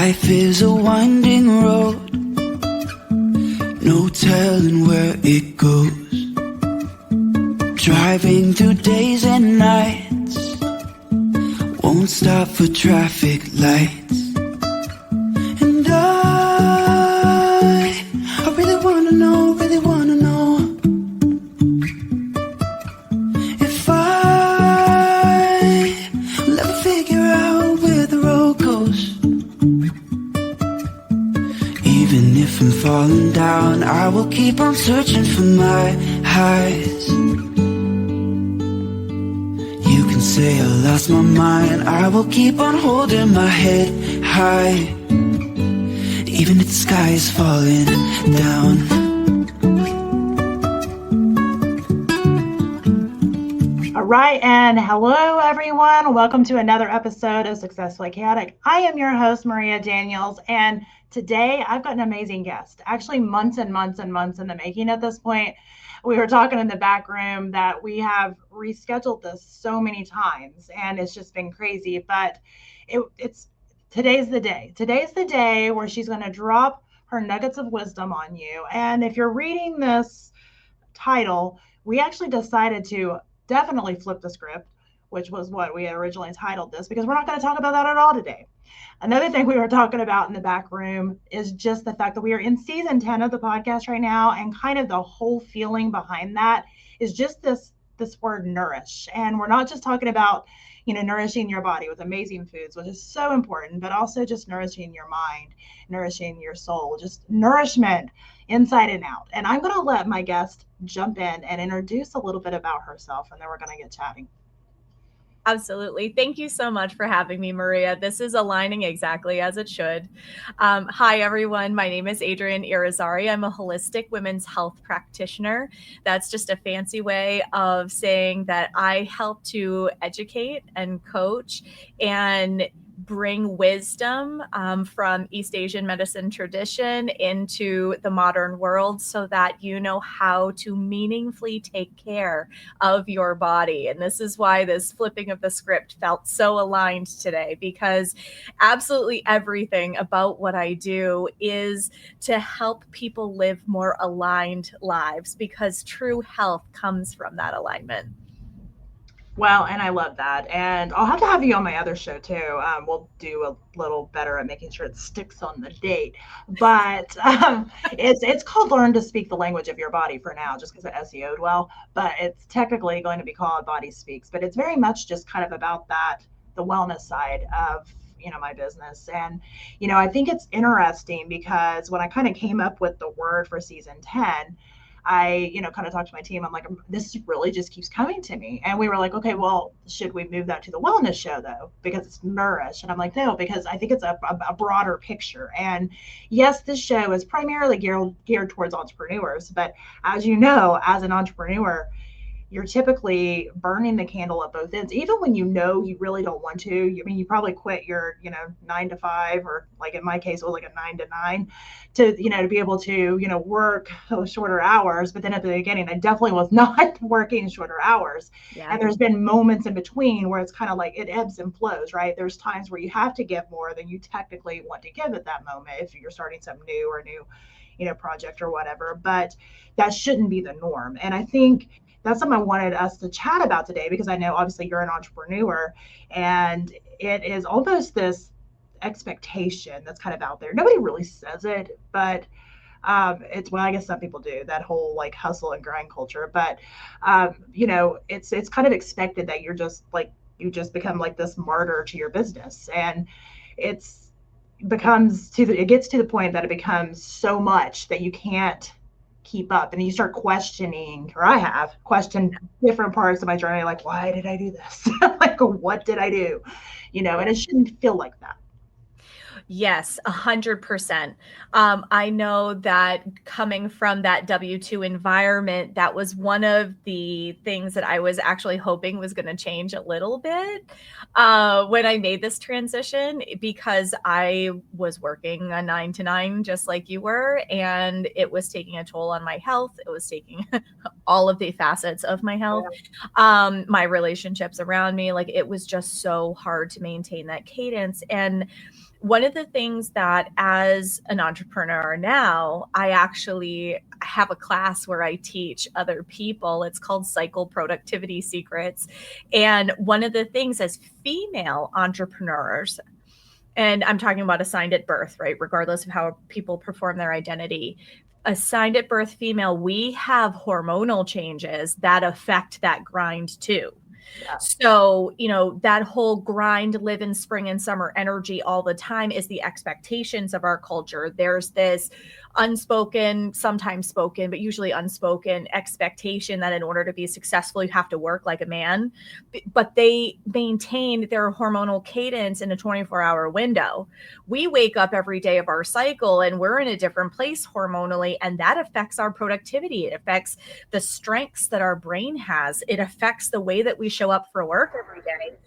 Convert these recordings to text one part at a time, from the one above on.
Life is a winding road, no telling where it goes. Driving through days and nights, won't stop for traffic lights. And I really wanna know if I'll ever figure out where the road goes. Even if I'm falling down, I will keep on searching for my highs. You can say I lost my mind, I will keep on holding my head high, even if the sky is falling down. All right, and hello everyone. Welcome to another episode of Successfully Chaotic. I am your host, Maria Daniels, and today I've got an amazing guest. Actually, months and months and months in the making at this point. We were talking in the back room that we have rescheduled this so many times, and it's just been crazy. But today's the day. Today's the day where she's going to drop her nuggets of wisdom on you. And if you're reading this title, we actually decided to definitely flip the script, which was what we had originally titled this, because we're not going to talk about that at all today. Another thing we were talking about in the back room is just the fact that we are in season 10 of the podcast right now, and kind of the whole feeling behind that is just this word nourish. And we're not just talking about, nourishing your body with amazing foods, which is so important, but also just nourishing your mind, nourishing your soul, just nourishment inside and out. And I'm going to let my guest jump in and introduce a little bit about herself, and then we're going to get chatting. Absolutely. Thank you so much for having me, Maria. This is aligning exactly as it should. Hi, everyone. My name is Adrienne Irizarry. I'm a holistic women's health practitioner. That's just a fancy way of saying that I help to educate and coach and bring wisdom from East Asian medicine tradition into the modern world so that you know how to meaningfully take care of your body. And this is why this flipping of the script felt so aligned today, because absolutely everything about what I do is to help people live more aligned lives, because true health comes from that alignment. Well, and I love that. And I'll have to have you on my other show too. We'll do a little better at making sure it sticks on the date. But it's called Learn to Speak the Language of Your Body for now, just because it SEO'd well. But it's technically going to be called Body Speaks. But it's very much just kind of about that, the wellness side of my business. And I think it's interesting because when I kind of came up with the word for season 10, I, kind of talked to my team. I'm like, this really just keeps coming to me. And we were like, okay, well, should we move that to the wellness show though? Because it's nourish. And I'm like, no, because I think it's a broader picture. And yes, this show is primarily geared towards entrepreneurs. But as you know, as an entrepreneur, you're typically burning the candle at both ends, even when you really don't want to. You probably quit your 9 to 5, or like in my case it was like a 9 to 9 to to be able to work shorter hours. But then at the beginning I definitely was not working shorter hours. Yeah. And there's been moments in between where it's kind of like it ebbs and flows, right? There's times where you have to give more than you technically want to give at that moment if you're starting something new or new project or whatever. But that shouldn't be the norm. And I think that's something I wanted us to chat about today, because I know obviously you're an entrepreneur, and it is almost this expectation that's kind of out there. Nobody really says it, but it's, well, I guess some people do, that whole like hustle and grind culture. But it's kind of expected that you just become like this martyr to your business, and it gets to the point that it becomes so much that you can't keep up, and you start questioning, or I have questioned different parts of my journey, like, why did I do this? Like, what did I do? And it shouldn't feel like that. Yes, 100%. I know that coming from that W-2 environment, that was one of the things that I was actually hoping was going to change a little bit when I made this transition, because I was working a 9 to 9 just like you were, and it was taking a toll on my health. It was taking all of the facets of my health, my relationships around me. Like, it was just so hard to maintain that cadence. And one of the things that as an entrepreneur now, I actually have a class where I teach other people. It's called Cycle Productivity Secrets. And one of the things as female entrepreneurs, and I'm talking about assigned at birth, right? Regardless of how people perform their identity, assigned at birth female, we have hormonal changes that affect that grind too. Yeah. So, that whole grind, live in spring and summer energy all the time is the expectations of our culture. There's this unspoken, sometimes spoken, but usually unspoken expectation that in order to be successful, you have to work like a man. But they maintain their hormonal cadence in a 24-hour window. We wake up every day of our cycle and we're in a different place hormonally, and that affects our productivity. It affects the strengths that our brain has. It affects the way that we show up for work every day.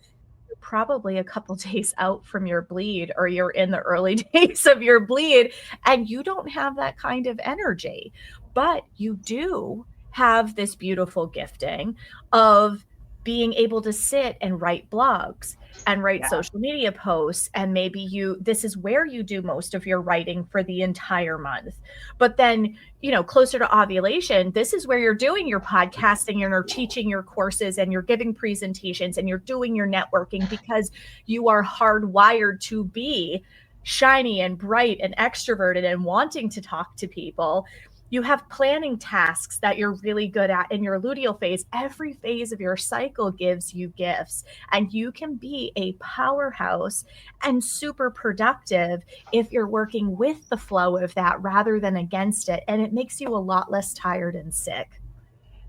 You're probably a couple days out from your bleed, or you're in the early days of your bleed, and you don't have that kind of energy. But you do have this beautiful gifting of being able to sit and write blogs and write social media posts. And maybe this is where you do most of your writing for the entire month. But then, closer to ovulation, this is where you're doing your podcasting and you're teaching your courses and you're giving presentations and you're doing your networking, because you are hardwired to be shiny and bright and extroverted and wanting to talk to people. You have planning tasks that you're really good at in your luteal phase. Every phase of your cycle gives you gifts, and you can be a powerhouse and super productive if you're working with the flow of that rather than against it. And it makes you a lot less tired and sick.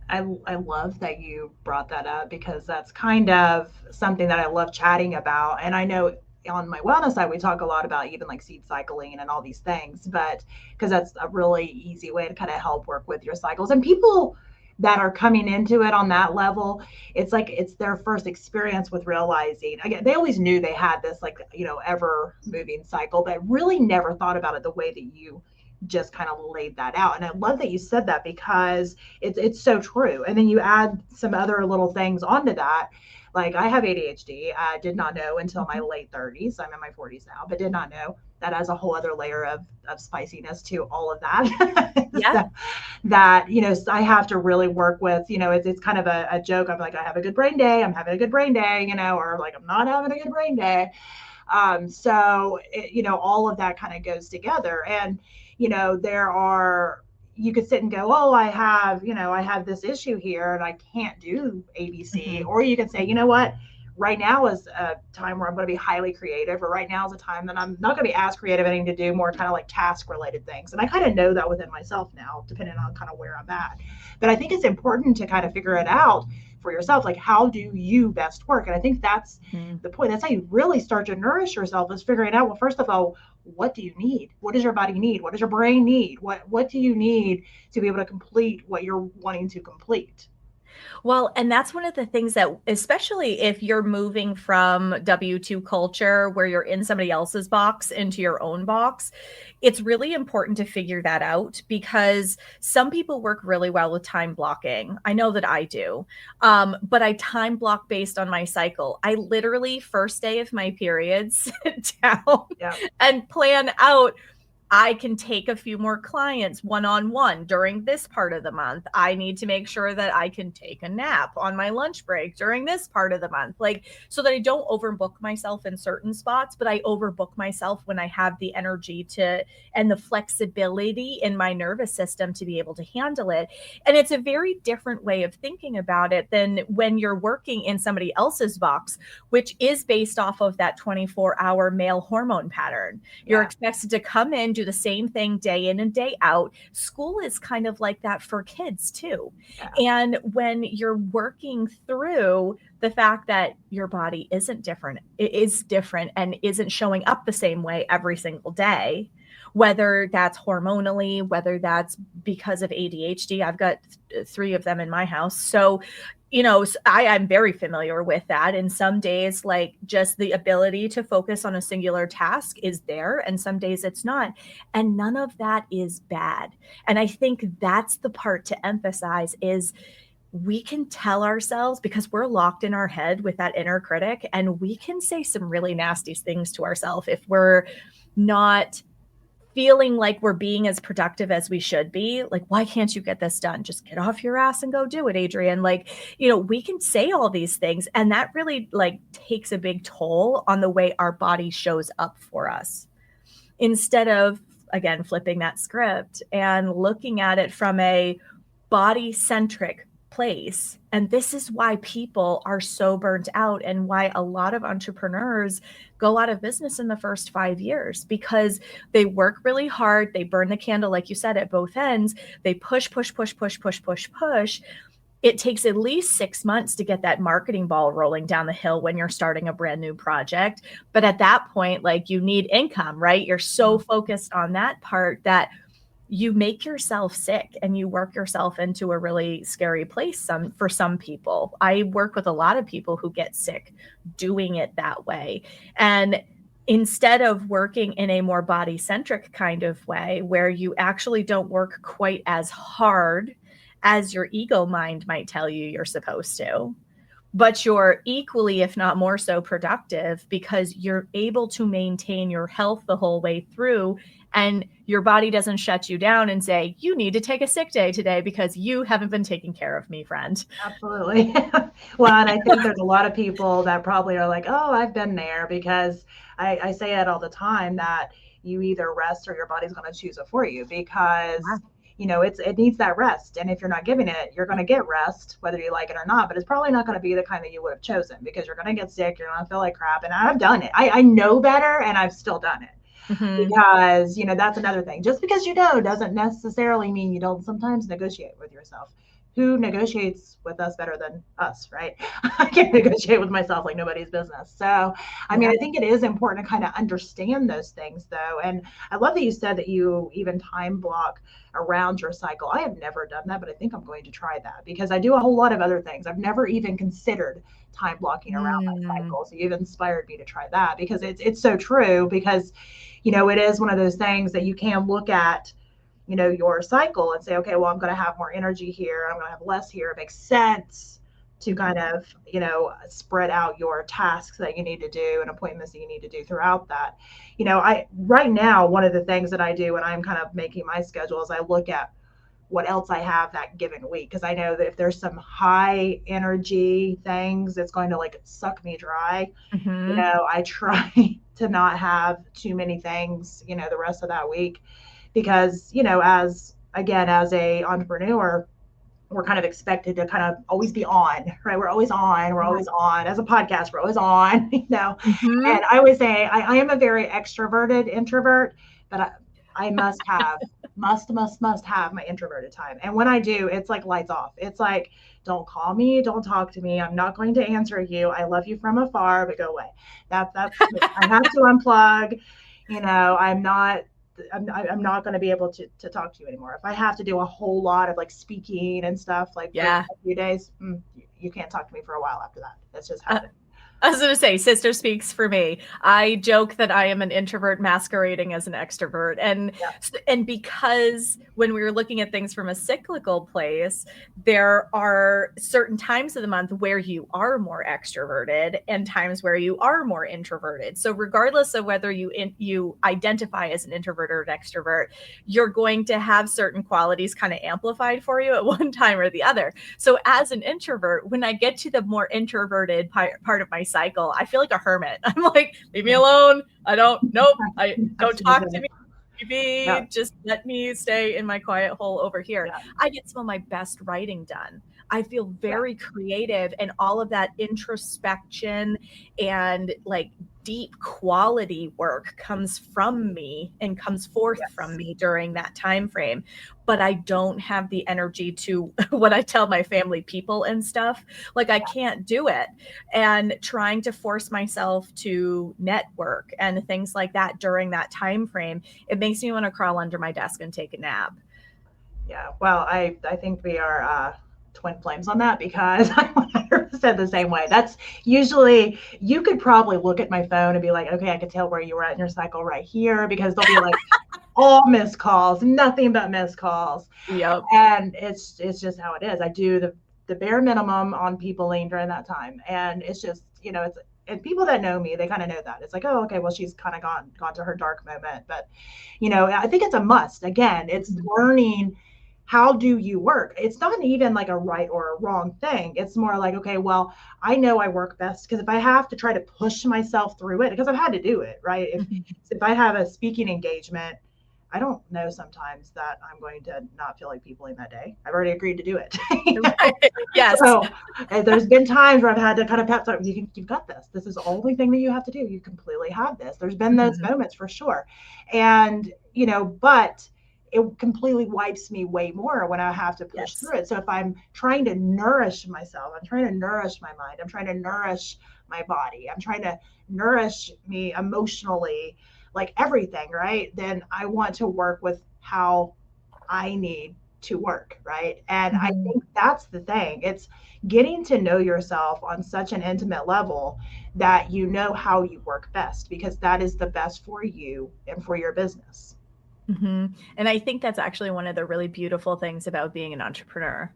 I love that you brought that up, because that's kind of something that I love chatting about. And I know on my wellness side, we talk a lot about even like seed cycling and all these things, but because that's a really easy way to kind of help work with your cycles. And people that are coming into it on that level, it's like it's their first experience with realizing, again, they always knew they had this like, ever moving cycle, but really never thought about it the way that you just kind of laid that out. And I love that you said that, because it's so true. And then you add some other little things onto that. Like, I have ADHD. I did not know until my late 30s. I'm in my 40s now, but did not know that as a whole other layer of spiciness to all of that. Yeah. that, I have to really work with, it's kind of a joke. I'm like, I have a good brain day. I'm having a good brain day, or like, I'm not having a good brain day. So, all of that kind of goes together. And, you could sit and go, oh, I have this issue here and I can't do ABC. Mm-hmm. Or you can say, you know what, right now is a time where I'm going to be highly creative, or right now is a time that I'm not going to be as creative, and to do more kind of like task related things. And I kind of know that within myself now, depending on kind of where I'm at. But I think it's important to kind of figure it out for yourself, like, how do you best work? And I think that's the point. That's how you really start to nourish yourself, is figuring out, well, first of all, what do you need? What does your body need? What does your brain need? What do you need to be able to complete what you're wanting to complete? Well, and that's one of the things that, especially if you're moving from W-2 culture where you're in somebody else's box into your own box, it's really important to figure that out, because some people work really well with time blocking. I know that I do, but I time block based on my cycle. I literally, first day of my period, sit down and plan out, I can take a few more clients one-on-one during this part of the month. I need to make sure that I can take a nap on my lunch break during this part of the month, like, so that I don't overbook myself in certain spots, but I overbook myself when I have the energy to, and the flexibility in my nervous system to be able to handle it. And it's a very different way of thinking about it than when you're working in somebody else's box, which is based off of that 24-hour male hormone pattern. You're expected to come in, do the same thing day in and day out. School is kind of like that for kids too. And when you're working through the fact that your body isn't different, it is different and isn't showing up the same way every single day, whether that's hormonally, whether that's because of ADHD. I've got 3 of them in my house. So I'm very familiar with that. And some days, like, just the ability to focus on a singular task is there, and some days it's not. And none of that is bad. And I think that's the part to emphasize is we can tell ourselves, because we're locked in our head with that inner critic, and we can say some really nasty things to ourselves if we're not feeling like we're being as productive as we should be. Like, why can't you get this done? Just get off your ass and go do it, Adrienne. Like, we can say all these things, and that really like takes a big toll on the way our body shows up for us. Instead of, again, flipping that script and looking at it from a body-centric place. And this is why people are so burnt out, and why a lot of entrepreneurs go out of business in the first 5 years, because they work really hard. They burn the candle, like you said, at both ends. They push. It takes at least 6 months to get that marketing ball rolling down the hill when you're starting a brand new project. But at that point, like, you need income, right? You're so focused on that part that you make yourself sick, and you work yourself into a really scary place for some people. I work with a lot of people who get sick doing it that way. And instead of working in a more body-centric kind of way, where you actually don't work quite as hard as your ego mind might tell you you're supposed to, but you're equally, if not more so, productive, because you're able to maintain your health the whole way through, and your body doesn't shut you down and say, you need to take a sick day today because you haven't been taking care of me, friend. Absolutely. Well, and I think there's a lot of people that probably are like, oh, I've been there, because I say it all the time that you either rest or your body's going to choose it for you, because it needs that rest. And if you're not giving it, you're going to get rest, whether you like it or not, but it's probably not going to be the kind that you would have chosen, because you're going to get sick. You're going to feel like crap. And I've done it. I know better, and I've still done it. Because, that's another thing. Just because you know doesn't necessarily mean you don't sometimes negotiate with yourself. Who negotiates with us better than us, right? I can't negotiate with myself like nobody's business. So, I mean, I think it is important to kind of understand those things, though. And I love that you said that you even time block around your cycle. I have never done that, but I think I'm going to try that, because I do a whole lot of other things. I've never even considered time blocking around my cycle. So you've inspired me to try that, because it's so true. Because it is one of those things that you can look at, your cycle and say, okay, well, I'm going to have more energy here, I'm going to have less here. It makes sense to kind of, spread out your tasks that you need to do and appointments that you need to do throughout that. Right now, one of the things that I do when I'm kind of making my schedule is I look at what else I have that given week, because I know that if there's some high energy things, it's going to like suck me dry. I try to not have too many things, the rest of that week, because, as a entrepreneur, we're kind of expected to kind of always be on, right? We're always on. As a podcast, we're always on, And I always say I am a very extroverted introvert, but I must have my introverted time. And when I do, it's like lights off. It's like, don't call me, don't talk to me. I'm not going to answer you. I love you from afar, but go away. That's I have to unplug. I'm not going to be able to talk to you anymore. If I have to do a whole lot of like speaking and stuff like for a few days, you can't talk to me for a while after that. That's just how I was going to say, sister speaks for me. I joke that I am an introvert masquerading as an extrovert. And because when we were looking at things from a cyclical place, there are certain times of the month where you are more extroverted and times where you are more introverted. So regardless of whether you identify as an introvert or an extrovert, you're going to have certain qualities kind of amplified for you at one time or the other. So as an introvert, when I get to the more introverted part of my cycle, I feel like a hermit. I'm like, leave me alone. I don't talk to me. Maybe just let me stay in my quiet hole over here. Yeah. I get some of my best writing done. I feel very creative, and all of that introspection and like deep quality work comes from me and comes forth from me during that time frame. But I don't have the energy to what I tell my family people and stuff. Like I can't do it. And trying to force myself to network and things like that during that time frame, it makes me want to crawl under my desk and take a nap. Yeah. Well, I think we are twin flames on that, because I'm 100% the same way. That's usually, you could probably look at my phone and be like, okay, I could tell where you were at in your cycle right here, because they'll be like all missed calls, nothing but missed calls. Yep. And it's just how it is. I do the bare minimum on peopling during that time. And it's just, and people that know me, they kind of know that. It's like, oh, okay, well, she's kind of gone to her dark moment. But, I think it's a must. Again, it's learning, how do you work? It's not even like a right or a wrong thing. It's more like, okay, well, I know I work best because if I have to try to push myself through it, because I've had to do it, right? If I have a speaking engagement, I don't know sometimes that I'm going to not feel like peopling that day. I've already agreed to do it. Yes. So there's been times where I've had to kind of pep talk. You've got this. This is the only thing that you have to do. You completely have this. There's been those moments for sure. And, but it completely wipes me way more when I have to push through it. So if I'm trying to nourish myself, I'm trying to nourish my mind, I'm trying to nourish my body, I'm trying to nourish me emotionally, like everything, right? Then I want to work with how I need to work, right? And I think that's the thing. It's getting to know yourself on such an intimate level that you know how you work best, because that is the best for you and for your business. And I think that's actually one of the really beautiful things about being an entrepreneur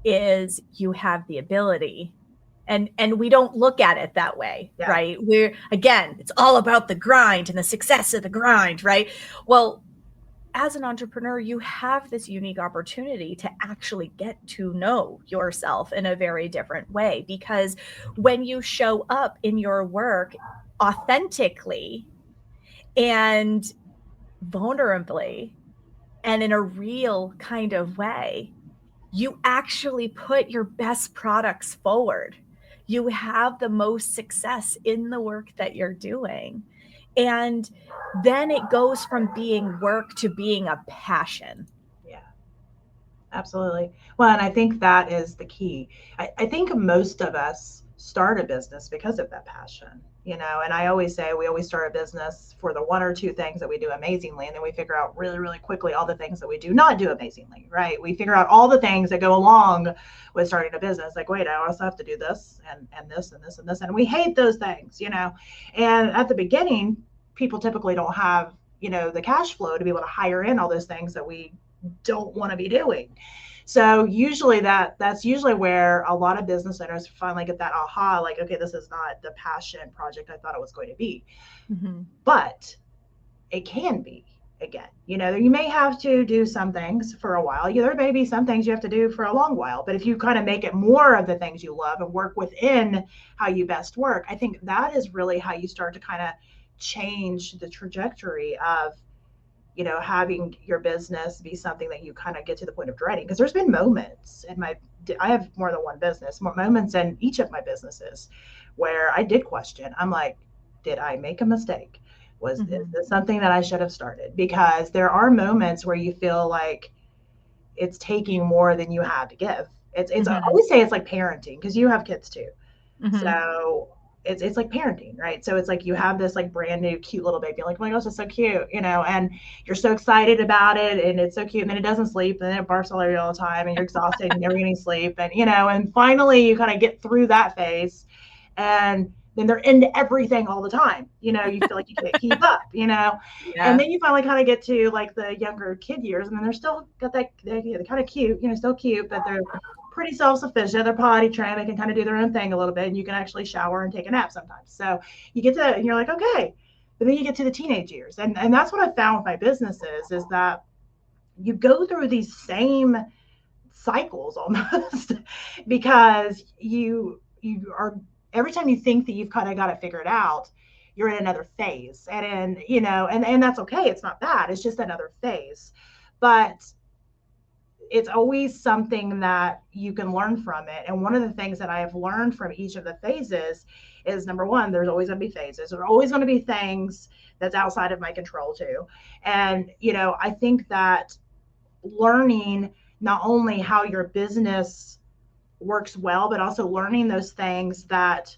is you have the ability, and we don't look at it that way, right? Again, it's all about the grind and the success of the grind, right? Well, as an entrepreneur, you have this unique opportunity to actually get to know yourself in a very different way, because when you show up in your work authentically and vulnerably and in a real kind of way, you actually put your best products forward. You have the most success in the work that you're doing. And then it goes from being work to being a passion. Yeah, absolutely. Well, and I think that is the key. I think most of us start a business because of that passion, and I always say we always start a business for the one or two things that we do amazingly, and then we figure out really, really quickly all the things that we do not do amazingly, right? We figure out all the things that go along with starting a business. Like, wait, I also have to do this and this and this and this, and we hate those things, And at the beginning, people typically don't have, the cash flow to be able to hire in all those things that we don't want to be doing. So usually that's usually where a lot of business owners finally get that aha, like, okay, this is not the passion project I thought it was going to be. But it can be. Again, you may have to do some things for a while. There may be some things you have to do for a long while, but if you kind of make it more of the things you love and work within how you best work, I think that is really how you start to kind of change the trajectory of having your business be something that you kind of get to the point of dreading. Because there's been moments I have more than one business, more moments in each of my businesses where I did question. I'm like, did I make a mistake? Is this something that I should have started? Because there are moments where you feel like it's taking more than you have to give. I always say it's like parenting, because you have kids too. So it's like parenting, right? So it's like you have this like brand new cute little baby, like, oh my gosh, it's so cute, and you're so excited about it, and it's so cute, and then it doesn't sleep, and then it barfs all over you all the time, and you're exhausted and never getting sleep, and and finally you kind of get through that phase, and then they're into everything all the time. You feel like you can't keep up, and then you finally kind of get to like the younger kid years, and then they're still got that, they're kind of cute, still cute, but they're pretty self-sufficient. They're potty trained. They can kind of do their own thing a little bit, and you can actually shower and take a nap sometimes. So you get to, and you're like, okay, but then you get to the teenage years, and that's what I found with my businesses is that you go through these same cycles almost because you are, every time you think that you've kind of got it figured out, you're in another phase, and and that's okay. It's not bad. It's just another phase, but it's always something that you can learn from it. And one of the things that I have learned from each of the phases is, number one, there's always going to be phases. There are always going to be things that's outside of my control too. And, I think that learning not only how your business works well, but also learning those things that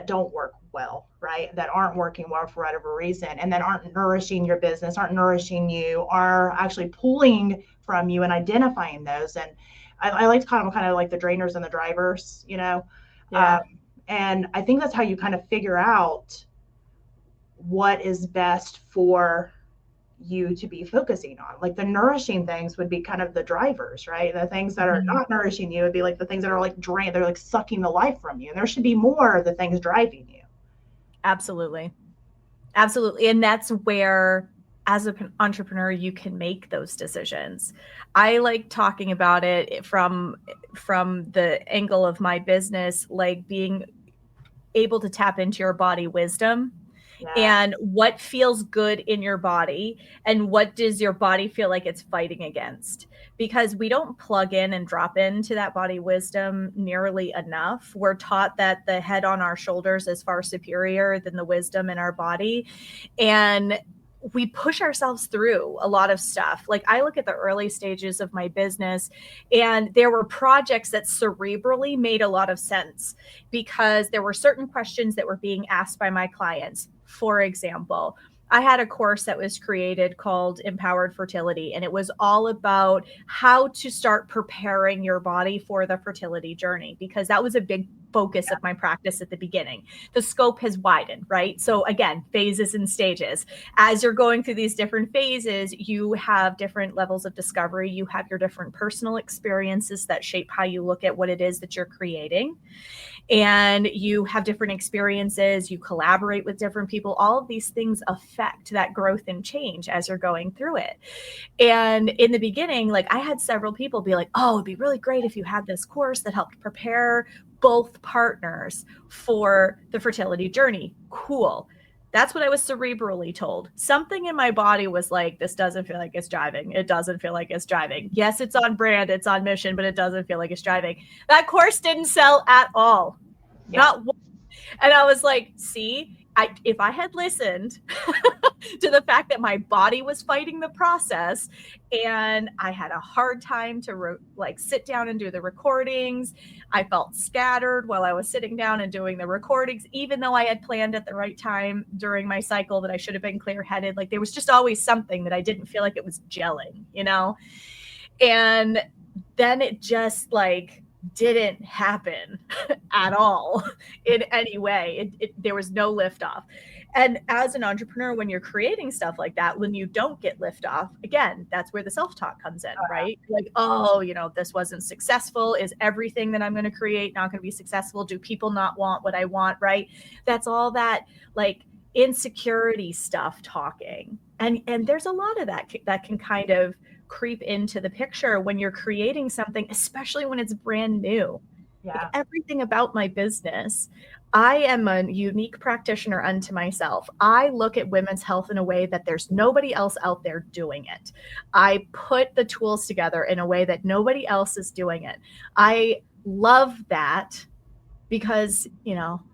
don't work well, right? That aren't working well for whatever reason, and that aren't nourishing your business, aren't nourishing you, are actually pulling from you, and identifying those. And I like to call them kind of like the drainers and the drivers, and I think that's how you kind of figure out what is best for you to be focusing on. Like the nourishing things would be kind of the drivers, right? The things that are not nourishing you would be like the things that are like drain, they're like sucking the life from you. And there should be more of the things driving you. Absolutely. Absolutely. And that's where, as an entrepreneur, you can make those decisions. I like talking about it from the angle of my business, like being able to tap into your body wisdom. Yeah. And what feels good in your body, and what does your body feel like it's fighting against? Because we don't plug in and drop into that body wisdom nearly enough. We're taught that the head on our shoulders is far superior than the wisdom in our body. And we push ourselves through a lot of stuff. Like I look at the early stages of my business, and there were projects that cerebrally made a lot of sense because there were certain questions that were being asked by my clients. For example, I had a course that was created called Empowered Fertility, and it was all about how to start preparing your body for the fertility journey, because that was a big focus of my practice at the beginning. The scope has widened, right? So again, phases and stages. As you're going through these different phases, you have different levels of discovery. You have your different personal experiences that shape how you look at what it is that you're creating. And you have different experiences, you collaborate with different people. All of these things affect that growth and change as you're going through it. And in the beginning, like I had several people be like, oh, it'd be really great if you had this course that helped prepare both partners for the fertility journey. Cool. That's what I was cerebrally told. Something in my body was like, this doesn't feel like it's driving. It doesn't feel like it's driving. Yes, it's on brand, it's on mission, but it doesn't feel like it's driving. That course didn't sell at all. Yeah. Not one. And I was like, see, if I had listened to the fact that my body was fighting the process, and I had a hard time to sit down and do the recordings. I felt scattered while I was sitting down and doing the recordings, even though I had planned at the right time during my cycle that I should have been clear-headed. Like there was just always something that I didn't feel like it was gelling, you know? And then it just didn't happen at all in any way. There was no liftoff. And as an entrepreneur, when you're creating stuff like that, when you don't get liftoff, again, that's where the self-talk comes in, right? Like, oh, this wasn't successful. Is everything that I'm going to create not going to be successful? Do people not want what I want, right? That's all that insecurity stuff talking. And there's a lot of that can kind of creep into the picture when you're creating something, especially when it's brand new. Yeah. Everything about my business, I am a unique practitioner unto myself. I look at women's health in a way that there's nobody else out there doing it. I put the tools together in a way that nobody else is doing it. I love that because,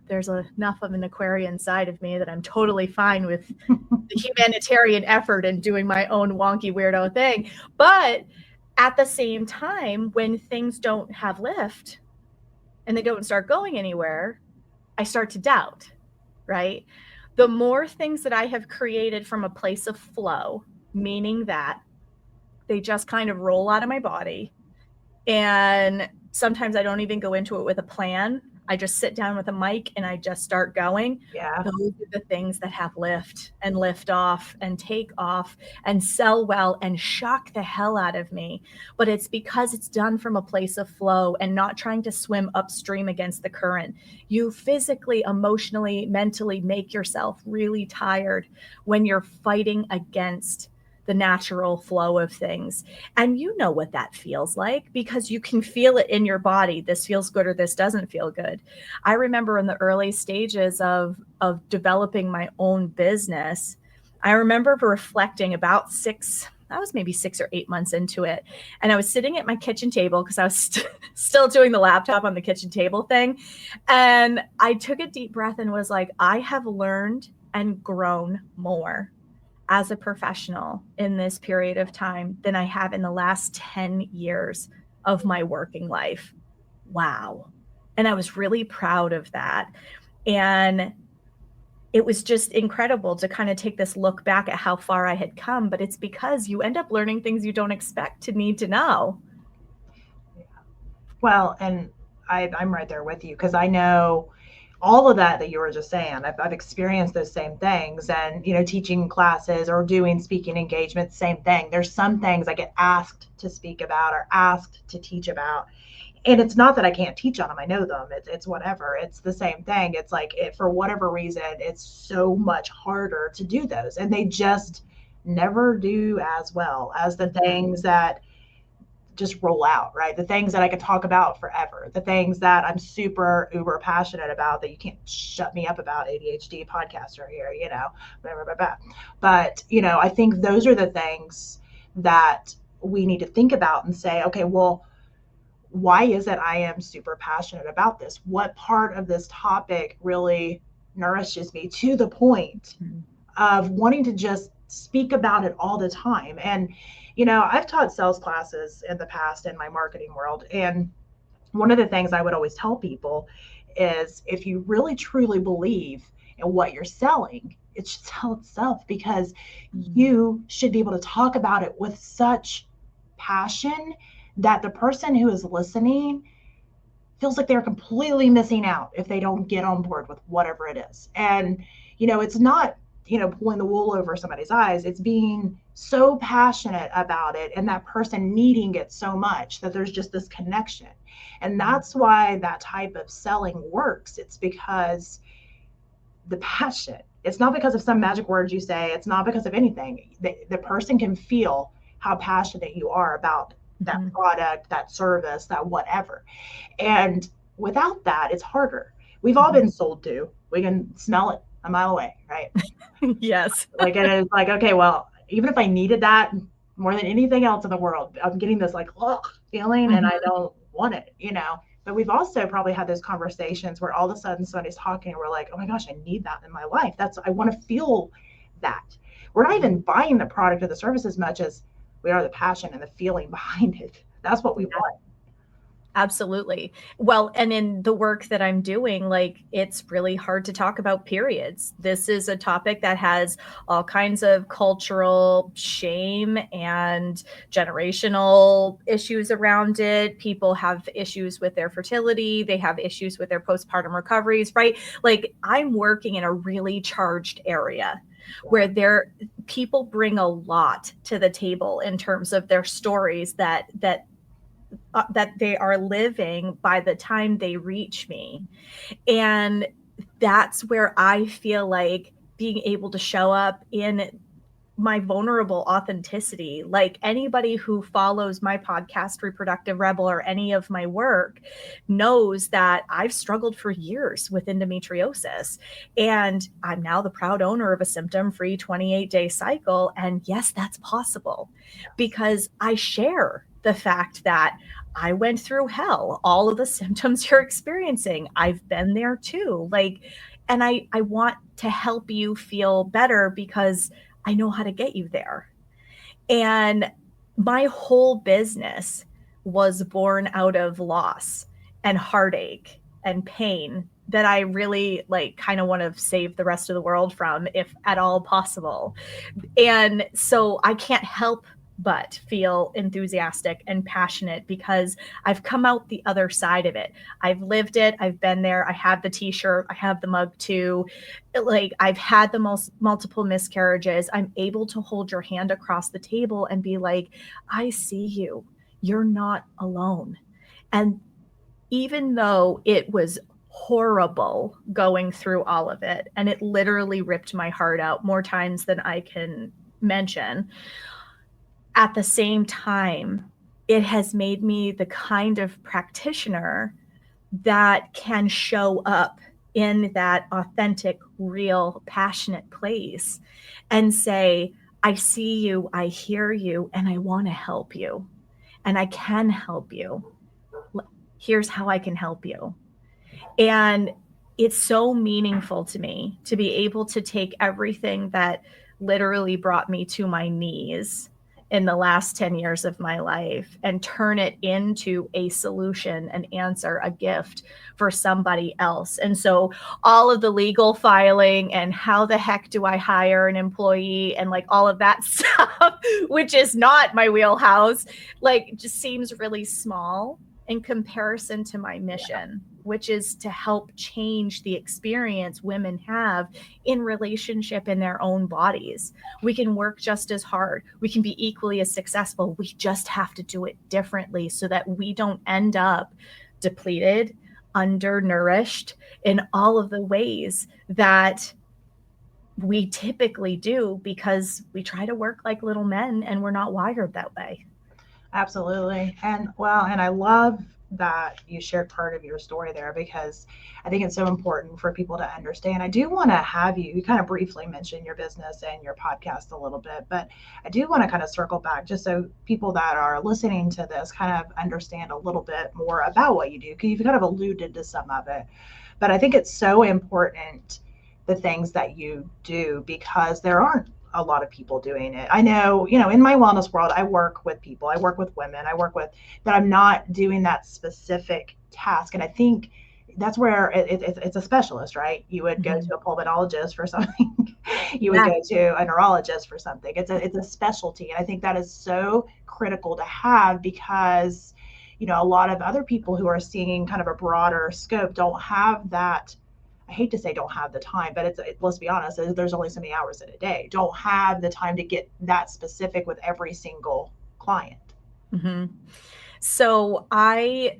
there's enough of an Aquarian side of me that I'm totally fine with the humanitarian effort and doing my own wonky weirdo thing. But at the same time, when things don't have lift and they don't start going anywhere, I start to doubt, right? The more things that I have created from a place of flow, meaning that they just kind of roll out of my body, and sometimes I don't even go into it with a plan. I just sit down with a mic and I just start going. Yeah. Those are the things that have lift and lift off and take off and sell well and shock the hell out of me. But it's because it's done from a place of flow and not trying to swim upstream against the current. You physically, emotionally, mentally make yourself really tired when you're fighting against the natural flow of things. And you know what that feels like because you can feel it in your body. This feels good or this doesn't feel good. I remember in the early stages of developing my own business, I remember reflecting about I was maybe 6 or 8 months into it. And I was sitting at my kitchen table because I was still doing the laptop on the kitchen table thing. And I took a deep breath and was like, I have learned and grown more as a professional in this period of time than I have in the last 10 years of my working life. Wow. And I was really proud of that. And it was just incredible to kind of take this look back at how far I had come, but it's because you end up learning things you don't expect to need to know. Yeah. Well, and I'm right there with you because I know all of that you were just saying, I've experienced those same things. And, teaching classes or doing speaking engagements, same thing. There's some things I get asked to speak about or asked to teach about. And it's not that I can't teach on them. I know them. It's whatever. It's the same thing. It's like, for whatever reason, it's so much harder to do those. And they just never do as well as the things that just roll out, right? The things that I could talk about forever, the things that I'm super uber passionate about that you can't shut me up about. ADHD podcaster here, blah, blah, blah, blah. But, I think those are the things that we need to think about and say, okay, well, why is it I am super passionate about this? What part of this topic really nourishes me to the point of wanting to just speak about it all the time? And, I've taught sales classes in the past in my marketing world. And one of the things I would always tell people is, if you really truly believe in what you're selling, it should sell itself, because you should be able to talk about it with such passion that the person who is listening feels like they're completely missing out if they don't get on board with whatever it is. And, it's not, pulling the wool over somebody's eyes. It's being so passionate about it and that person needing it so much that there's just this connection. And that's why that type of selling works. It's because the passion, it's not because of some magic words you say. It's not because of anything. The person can feel how passionate you are about that product, that service, that whatever. And without that, it's harder. We've all been sold to. We can smell it a mile away, right? Yes. Like, it is like, okay, well, even if I needed that more than anything else in the world, I'm getting this like, feeling, and I don't want it, But we've also probably had those conversations where all of a sudden somebody's talking and we're like, oh my gosh, I need that in my life. I want to feel that. We're not even buying the product or the service as much as we are the passion and the feeling behind it. That's what we want. Absolutely. Well, and in the work that I'm doing, it's really hard to talk about periods. This is a topic that has all kinds of cultural shame and generational issues around it. People have issues with their fertility. They have issues with their postpartum recoveries, right? I'm working in a really charged area where people bring a lot to the table in terms of their stories that they are living by the time they reach me. And that's where I feel like being able to show up in my vulnerable authenticity. Like, anybody who follows my podcast, Reproductive Rebel, or any of my work knows that I've struggled for years with endometriosis. And I'm now the proud owner of a symptom-free 28-day cycle. And yes, that's possible because I share the fact that I went through hell. All of the symptoms you're experiencing, I've been there too. And I want to help you feel better because I know how to get you there. And my whole business was born out of loss and heartache and pain that I really kind of want to save the rest of the world from, if at all possible. And so I can't help but feel enthusiastic and passionate because I've come out the other side of it. I've lived it. I've been there. I have the t-shirt. I have the mug too. I've had the multiple miscarriages. I'm able to hold your hand across the table and be like, I see you. You're not alone. And even though it was horrible going through all of it, and it literally ripped my heart out more times than I can mention, at the same time, it has made me the kind of practitioner that can show up in that authentic, real, passionate place and say, I see you, I hear you, and I want to help you. And I can help you. Here's how I can help you. And it's so meaningful to me to be able to take everything that literally brought me to my knees in the last 10 years of my life and turn it into a solution, an answer, a gift for somebody else. And so all of the legal filing and how the heck do I hire an employee and all of that stuff, which is not my wheelhouse, just seems really small. in comparison to my mission, which is to help change the experience women have in relationship in their own bodies. We can work just as hard. We can be equally as successful. We just have to do it differently so that we don't end up depleted, undernourished in all of the ways that we typically do, because we try to work like little men and we're not wired that way. Absolutely. And I love that you shared part of your story there, because I think it's so important for people to understand. I do want to have you kind of briefly mention your business and your podcast a little bit, but I do want to kind of circle back just so people that are listening to this kind of understand a little bit more about what you do, because you've kind of alluded to some of it. But I think it's so important, the things that you do, because there aren't a lot of people doing it. I know, in my wellness world, I work with people, I work with women, but I'm not doing that specific task. And I think that's where it's a specialist, right? You would go to a pulmonologist for something. You would go to a neurologist for something. It's a specialty. And I think that is so critical to have, because, a lot of other people who are seeing kind of a broader scope don't have that. I hate to say don't have the time, but let's be honest, there's only so many hours in a day. Don't have the time to get that specific with every single client. So I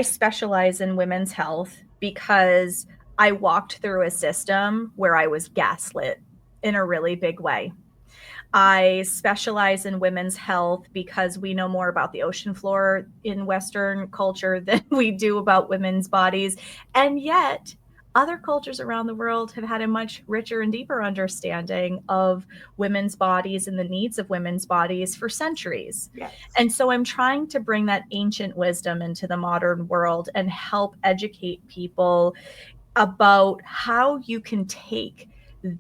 specialize in women's health because I walked through a system where I was gaslit in a really big way. I specialize in women's health because we know more about the ocean floor in Western culture than we do about women's bodies. And yet, other cultures around the world have had a much richer and deeper understanding of women's bodies and the needs of women's bodies for centuries. Yes. And so I'm trying to bring that ancient wisdom into the modern world and help educate people about how you can take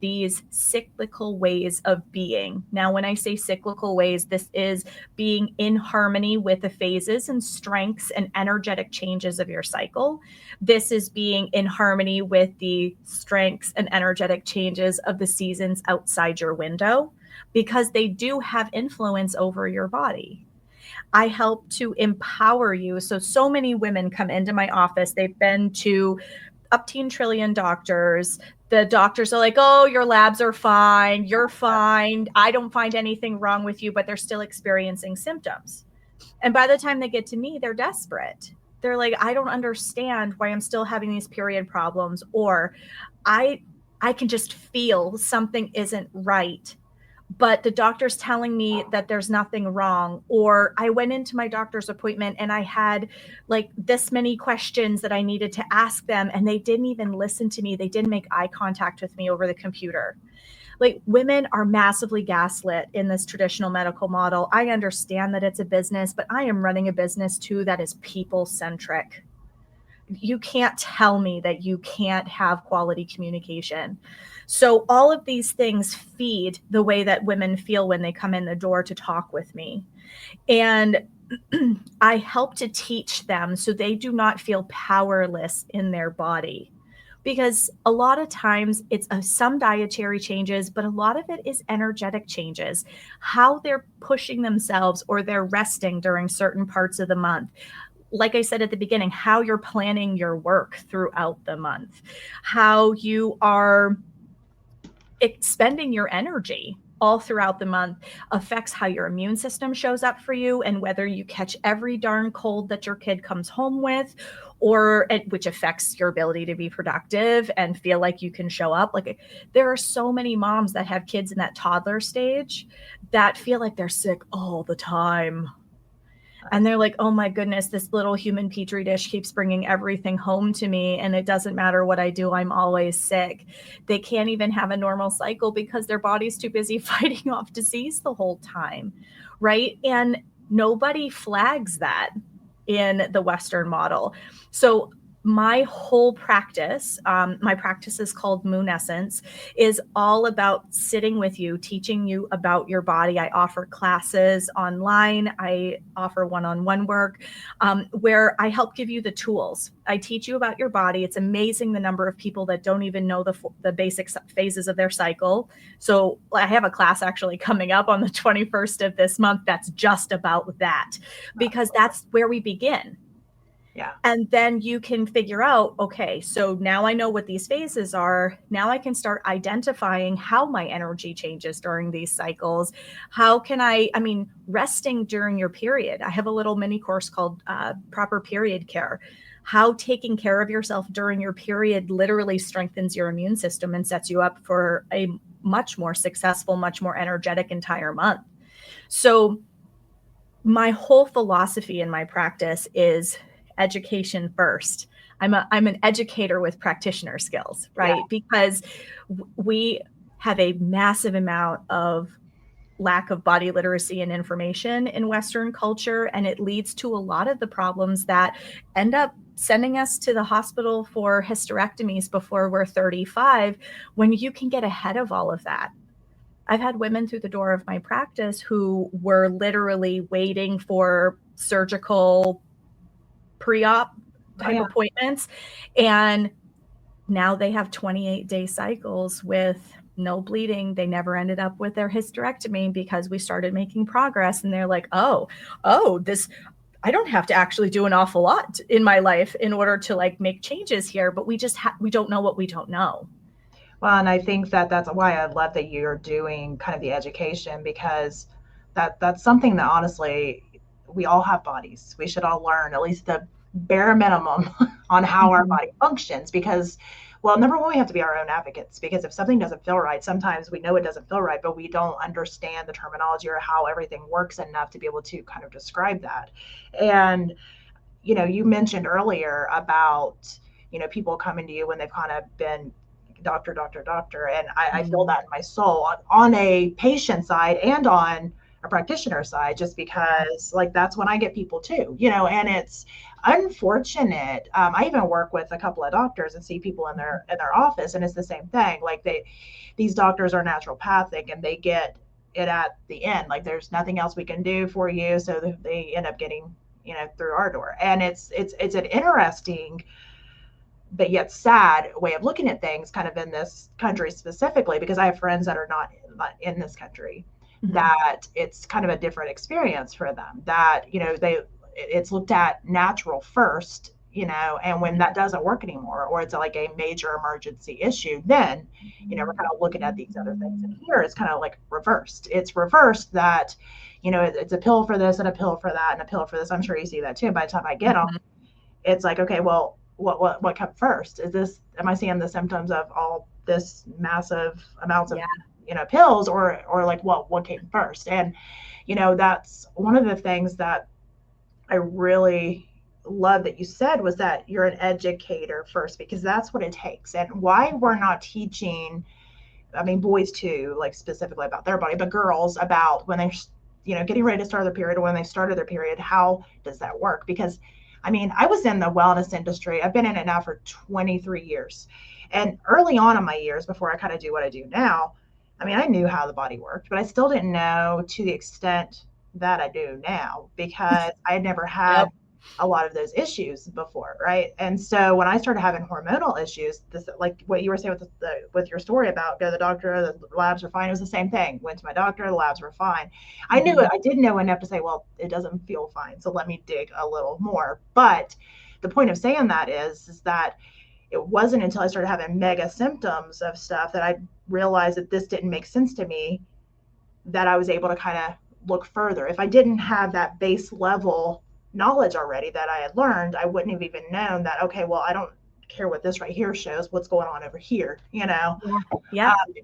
these cyclical ways of being. Now, when I say cyclical ways, this is being in harmony with the phases and strengths and energetic changes of your cycle. This is being in harmony with the strengths and energetic changes of the seasons outside your window, because they do have influence over your body. I help to empower you. So many women come into my office. They've been to up to trillion doctors. The doctors are like, oh, your labs are fine. You're fine. I don't find anything wrong with you, but they're still experiencing symptoms. And by the time they get to me, they're desperate. They're like, I don't understand why I'm still having these period problems, or I can just feel something isn't right, but the doctor's telling me that there's nothing wrong. Or I went into my doctor's appointment and I had like this many questions that I needed to ask them, and they didn't even listen to me. They didn't make eye contact with me over the computer. Like, women are massively gaslit in this traditional medical model. I understand that it's a business, but I am running a business too that is people-centric. You can't tell me that you can't have quality communication. So all of these things feed the way that women feel when they come in the door to talk with me. And I help to teach them so they do not feel powerless in their body. Because a lot of times it's some dietary changes, but a lot of it is energetic changes, how they're pushing themselves or they're resting during certain parts of the month. Like I said at the beginning, how you're planning your work throughout the month, how you are expending your energy all throughout the month affects how your immune system shows up for you, and whether you catch every darn cold that your kid comes home with, or which affects your ability to be productive and feel like you can show up. Like, there are so many moms that have kids in that toddler stage that feel like they're sick all the time. And they're like, oh my goodness, this little human petri dish keeps bringing everything home to me, and it doesn't matter what I do, I'm always sick. They can't even have a normal cycle because their body's too busy fighting off disease the whole time, right? And nobody flags that in the Western model. So my whole practice, my practice is called Moon Essence, is all about sitting with you, teaching you about your body. I offer classes online. I offer one-on-one work where I help give you the tools. I teach you about your body. It's amazing the number of people that don't even know the basic phases of their cycle. So I have a class actually coming up on the 21st of this month that's just about that, because that's where we begin. Yeah. And then you can figure out, okay, so now I know what these phases are. Now I can start identifying how my energy changes during these cycles. How can I mean, resting during your period. I have a little mini course called Proper Period Care. How taking care of yourself during your period literally strengthens your immune system and sets you up for a much more successful, much more energetic entire month. So my whole philosophy in my practice is education first. I'm an educator with practitioner skills, right? Yeah. Because we have a massive amount of lack of body literacy and information in Western culture, and it leads to a lot of the problems that end up sending us to the hospital for hysterectomies before we're 35, when you can get ahead of all of that. I've had women through the door of my practice who were literally waiting for surgical pre-op type appointments, and now they have 28-day cycles with no bleeding. They never ended up with their hysterectomy because we started making progress, and they're like, oh, this, I don't have to actually do an awful lot in my life in order to like make changes here, but we just we don't know what we don't know. Well, and I think that that's why I love that you're doing kind of the education, because that's something that honestly, we all have bodies. We should all learn at least the bare minimum on how our body functions, because, well, number one, we have to be our own advocates, because if something doesn't feel right, sometimes we know it doesn't feel right, but we don't understand the terminology or how everything works enough to be able to kind of describe that. And, you mentioned earlier about, people coming to you when they've kind of been doctor, doctor, doctor. And I feel that in my soul on a patient side and on a practitioner side, just because like that's when I get people too, and it's unfortunate. I even work with a couple of doctors and see people in their office, and it's the same thing. Like these doctors are naturopathic and they get it at the end. Like there's nothing else we can do for you. So they end up getting, through our door. And it's an interesting but yet sad way of looking at things kind of in this country specifically, because I have friends that are not in this country, that it's kind of a different experience for them, that, it's looked at natural first, and when that doesn't work anymore, or it's like a major emergency issue, then, we're kind of looking at these other things. And here it's kind of like reversed. It's reversed that, it's a pill for this and a pill for that and a pill for this. I'm sure you see that too. By the time I get them, it's like, okay, well, what comes first? Am I seeing the symptoms of all this massive amounts of pills, or like what came first? And that's one of the things that I really love that you said, was that you're an educator first, because that's what it takes. And why we're not teaching, I mean, boys too, like specifically about their body, but girls about when they're getting ready to start their period, or when they started their period, how does that work? Because I mean, I was in the wellness industry. I've been in it now for 23 years. And early on in my years, before I kind of do what I do now, I mean, I knew how the body worked, but I still didn't know to the extent that I do now, because I had never had a lot of those issues before, right? And so when I started having hormonal issues, this, like what you were saying with your story about go to the doctor, the labs are fine. It was the same thing. Went to my doctor, the labs were fine. I knew it. I did know enough to say, well, it doesn't feel fine, so let me dig a little more. But the point of saying that is that it wasn't until I started having mega symptoms of stuff that I realized that this didn't make sense to me, that I was able to kind of look further. If I didn't have that base level knowledge already that I had learned, I wouldn't have even known that, okay, well, I don't care what this right here shows, what's going on over here,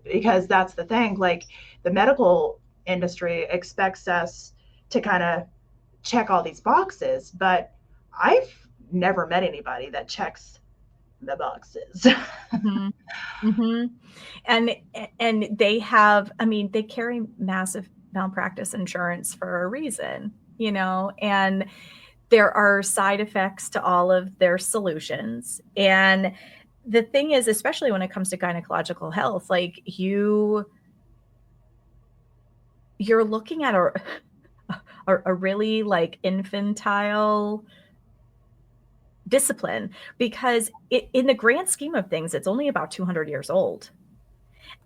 because that's the thing. Like the medical industry expects us to kind of check all these boxes, but I've never met anybody that checks the boxes. And they have, I mean, they carry massive malpractice insurance for a reason, and there are side effects to all of their solutions. And the thing is, especially when it comes to gynecological health, like you're looking at a really like infantile discipline, because in the grand scheme of things, it's only about 200 years old.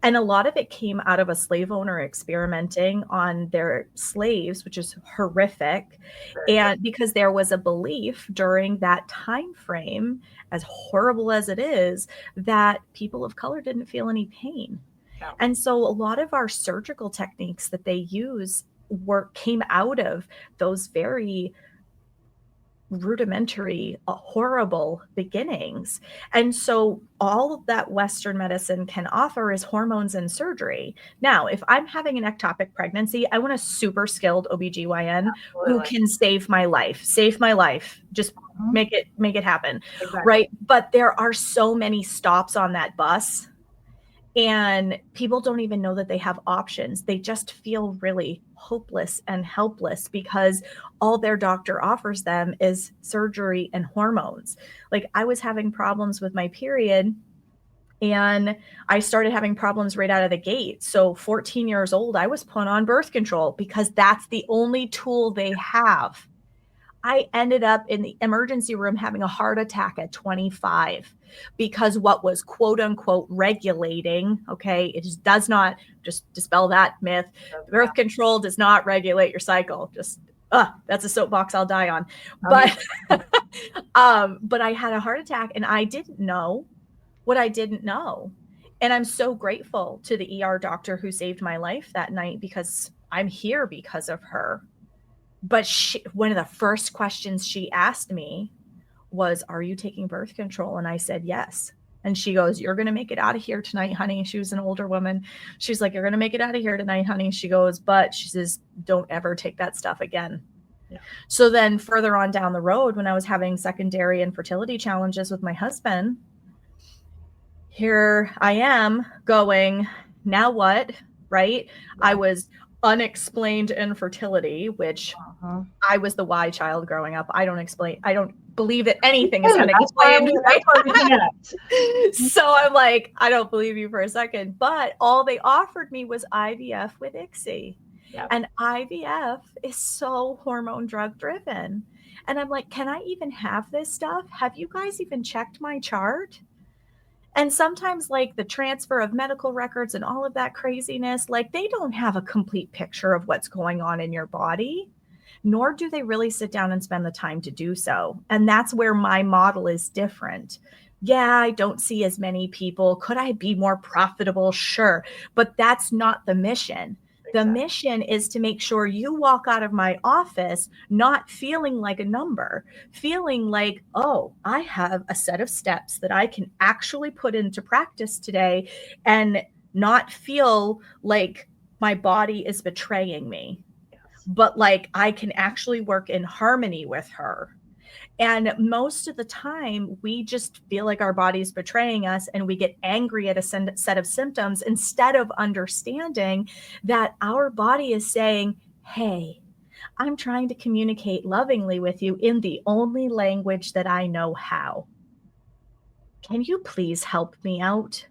And a lot of it came out of a slave owner experimenting on their slaves, which is horrific. And because there was a belief during that time frame, as horrible as it is, that people of color didn't feel any pain. Yeah. And so a lot of our surgical techniques that they use came out of those very rudimentary, horrible beginnings. And so all that Western medicine can offer is hormones and surgery. Now, if I'm having an ectopic pregnancy, I want a super skilled OBGYN who can save my life. Just make it happen. Exactly. Right. But there are so many stops on that bus. And people don't even know that they have options. They just feel really hopeless and helpless because all their doctor offers them is surgery and hormones. Like, I was having problems with my period, and I started having problems right out of the gate. So 14 years old, I was put on birth control because that's the only tool they have. I ended up in the emergency room having a heart attack at 25 because what was quote unquote regulating, okay, it just does not, just dispel that myth. Birth control does not regulate your cycle. Just, that's a soapbox I'll die on. But, but I had a heart attack and I didn't know what I didn't know. And I'm so grateful to the ER doctor who saved my life that night because I'm here because of her. But one of the first questions she asked me was, "Are you taking birth control?" And I said, "Yes." And she goes, "You're going to make it out of here tonight, honey." She was an older woman. She's like, "You're going to make it out of here tonight, honey." She goes, "But," she says, "don't ever take that stuff again." Yeah. So then further on down the road, when I was having secondary infertility challenges with my husband, here I am going, now what? Right? Yeah. I was unexplained infertility, which I was the why child growing up. I don't believe that anything is unexplained. So I'm like, I don't believe you for a second. But all they offered me was IVF with ICSI. Yep. And IVF is so hormone drug driven. And I'm like, can I even have this stuff? Have you guys even checked my chart? And sometimes, like, the transfer of medical records and all of that craziness, like, they don't have a complete picture of what's going on in your body, nor do they really sit down and spend the time to do so. And that's where my model is different. Yeah, I don't see as many people. Could I be more profitable? Sure. But that's not the mission. The mission is to make sure you walk out of my office not feeling like a number, feeling like, oh, I have a set of steps that I can actually put into practice today and not feel like my body is betraying me, but like I can actually work in harmony with her. And most of the time, we just feel like our body's betraying us and we get angry at a set of symptoms instead of understanding that our body is saying, hey, I'm trying to communicate lovingly with you in the only language that I know how. Can you please help me out?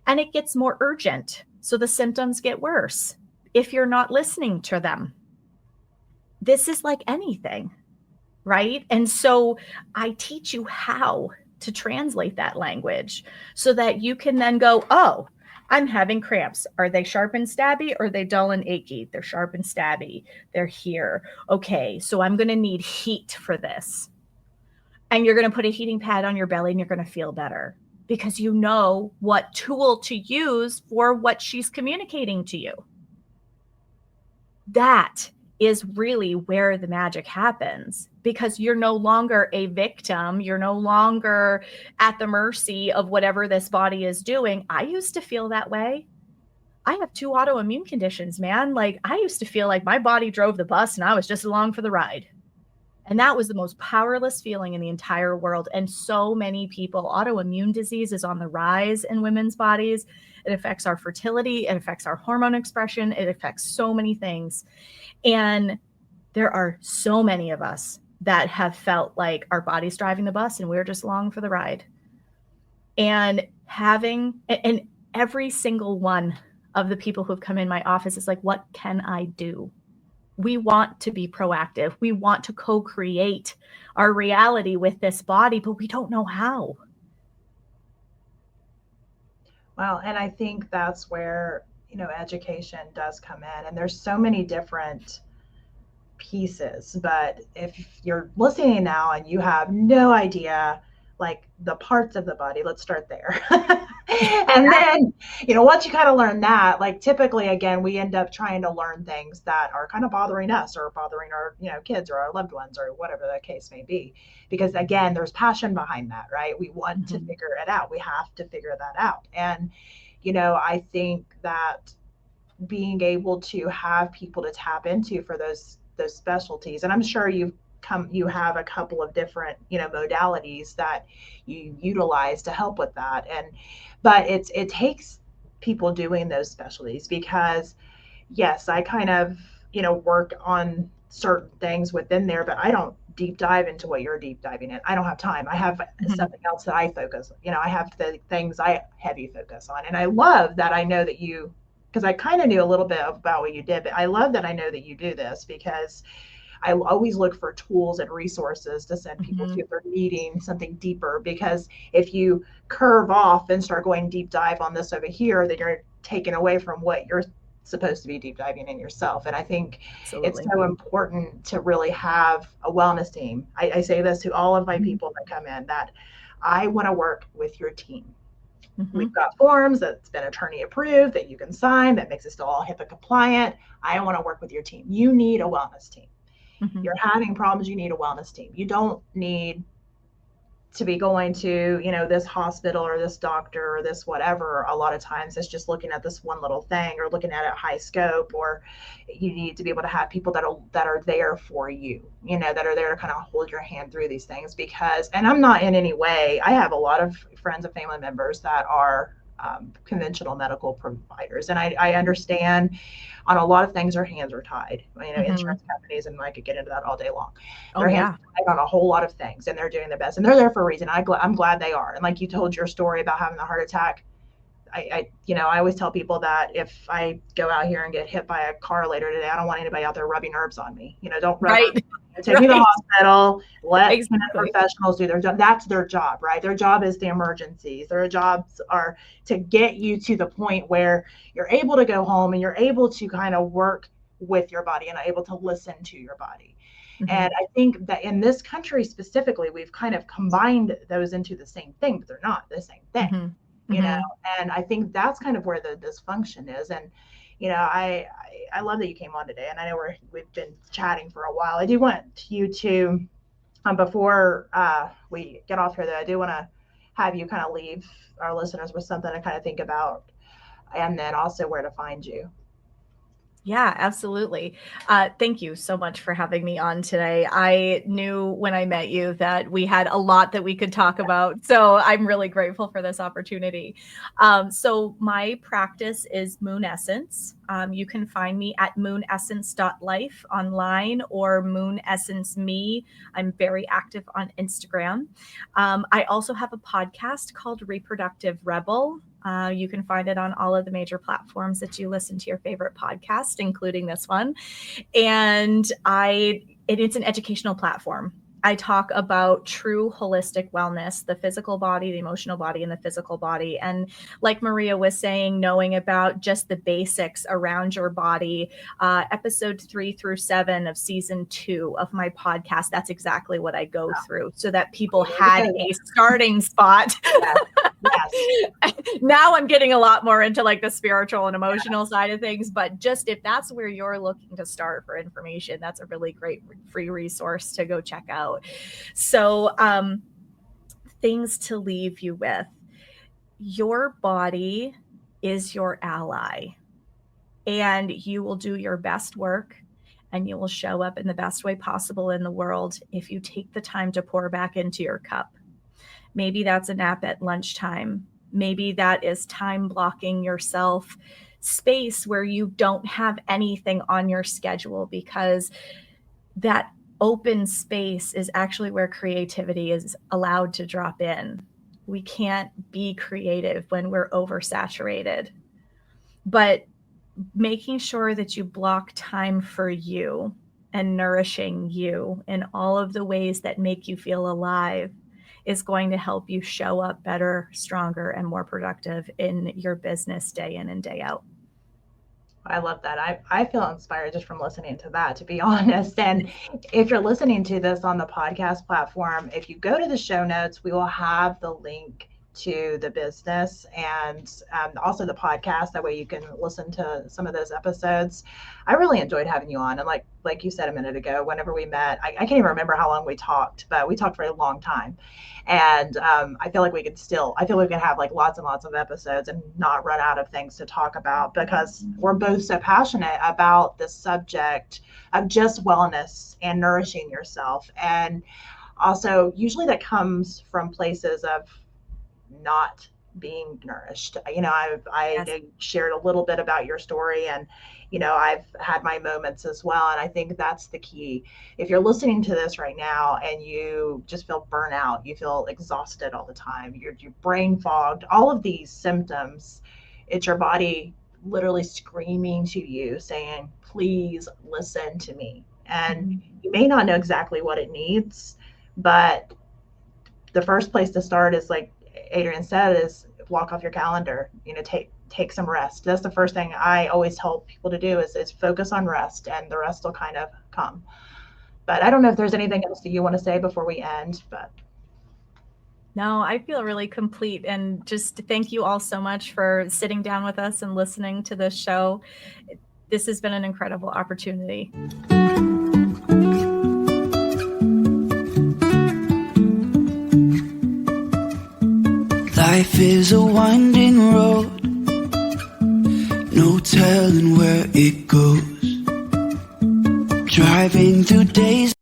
And it gets more urgent. So the symptoms get worse if you're not listening to them. This is like anything. Right? And so I teach you how to translate that language so that you can then go, oh, I'm having cramps. Are they sharp and stabby or are they dull and achy? They're sharp and stabby. They're here. Okay, so I'm going to need heat for this. And you're going to put a heating pad on your belly and you're going to feel better because you know what tool to use for what she's communicating to you. That is really where the magic happens because you're no longer a victim. You're no longer at the mercy of whatever this body is doing. I used to feel that way. I have 2 autoimmune conditions, man. Like, I used to feel like my body drove the bus and I was just along for the ride. And that was the most powerless feeling in the entire world. And so many people, autoimmune disease is on the rise in women's bodies. It affects our fertility. It affects our hormone expression. It affects so many things. And there are so many of us that have felt like our body's driving the bus and we're just along for the ride. And every single one of the people who've come in my office is like, what can I do? We want to be proactive. We want to co-create our reality with this body, but we don't know how. Well, and I think that's where, education does come in. And there's so many different pieces. But if you're listening now and you have no idea, like the parts of the body, let's start there. And then, once you kind of learn that, like typically, again, we end up trying to learn things that are kind of bothering us or bothering our, kids or our loved ones or whatever the case may be. Because again, there's passion behind that, right? We want to figure it out. We have to figure that out. And, I think that being able to have people to tap into for those specialties, and I'm sure you have a couple of different modalities that you utilize to help with that. And but it takes people doing those specialties, because yes, I kind of work on certain things within there, but I don't deep dive into what you're deep diving in. I don't have time. I have something else that I focus, I have the things I heavy focus on. And I love that I know that you, because I kind of knew a little bit about what you did, but I love that I know that you do this, because I always look for tools and resources to send people to if they're needing something deeper. Because if you curve off and start going deep dive on this over here, then you're taken away from what you're supposed to be deep diving in yourself. And I think it's so important to really have a wellness team. I say this to all of my people that come in, that I want to work with your team. We've got forms that's been attorney approved that you can sign that makes it still all HIPAA compliant. I want to work with your team. You need a wellness team. You're having problems, you need a wellness team. You don't need to be going to, this hospital or this doctor or this whatever. A lot of times it's just looking at this one little thing or looking at it high scope, or you need to be able to have people that are there for you, that are there to kind of hold your hand through these things. Because, and I'm not in any way, I have a lot of friends and family members that are conventional medical providers. And I understand on a lot of things, our hands are tied. Insurance companies, and I could get into that all day long. Their hands are tied on a whole lot of things, and they're doing their best, and they're there for a reason. I'm glad they are. And like you told your story about having the heart attack, I always tell people that if I go out here and get hit by a car later today, I don't want anybody out there rubbing herbs on me. Don't rub take me to the hospital. Let professionals do their job. That's their job, right? Their job is the emergencies. Their jobs are to get you to the point where you're able to go home and you're able to kind of work with your body and able to listen to your body. And I think that in this country specifically, we've kind of combined those into the same thing, but they're not the same thing. And I think that's kind of where the dysfunction is. And I love that you came on today, and I know we've been chatting for a while. I do want you to before we get off here, though, I do want to have you kind of leave our listeners with something to kind of think about, and then also where to find you. Yeah, absolutely. Thank you so much for having me on today. I knew when I met you that we had a lot that we could talk about. So I'm really grateful for this opportunity. So my practice is Moon Essence. You can find me at moonessence.life online, or Moon Essence Me. I'm very active on Instagram. I also have a podcast called Reproductive Rebel. You can find it on all of the major platforms that you listen to your favorite podcast, including this one. And it's an educational platform. I talk about true holistic wellness, the physical body, the emotional body, and the physical body. And like Maria was saying, knowing about just the basics around your body, episode 3 through 7 of season 2 of my podcast, that's exactly what I go through, so that people had a starting spot. Yes. Now I'm getting a lot more into like the spiritual and emotional side of things, but just if that's where you're looking to start for information, that's a really great free resource to go check out. So things to leave you with. Your body is your ally, and you will do your best work and you will show up in the best way possible in the world if you take the time to pour back into your cup. Maybe that's a nap at lunchtime. Maybe that is time blocking yourself space where you don't have anything on your schedule, because that open space is actually where creativity is allowed to drop in. We can't be creative when we're oversaturated. But making sure that you block time for you and nourishing you in all of the ways that make you feel alive is going to help you show up better, stronger, and more productive in your business day in and day out. I love that. I feel inspired just from listening to that, to be honest. And if you're listening to this on the podcast platform, if you go to the show notes, we will have the link to the business and also the podcast. That way you can listen to some of those episodes. I really enjoyed having you on. And like you said a minute ago, whenever we met, I can't even remember how long we talked, but we talked for a long time. And I feel like we can have like lots and lots of episodes and not run out of things to talk about, because we're both so passionate about the subject of just wellness and nourishing yourself. And also usually that comes from places of not being nourished. I shared a little bit about your story, and I've had my moments as well. And I think that's the key. If you're listening to this right now and you just feel burnout, you feel exhausted all the time, you're brain fogged, all of these symptoms, it's your body literally screaming to you saying, please listen to me. And you may not know exactly what it needs, but the first place to start is, like Adrienne said, is block off your calendar, take some rest. That's the first thing I always tell people to do is focus on rest, and the rest will kind of come. But I don't know if there's anything else that you want to say before we end, but. No, I feel really complete, and just thank you all so much for sitting down with us and listening to this show. This has been an incredible opportunity. Life is a winding road, no telling where it goes. Driving through days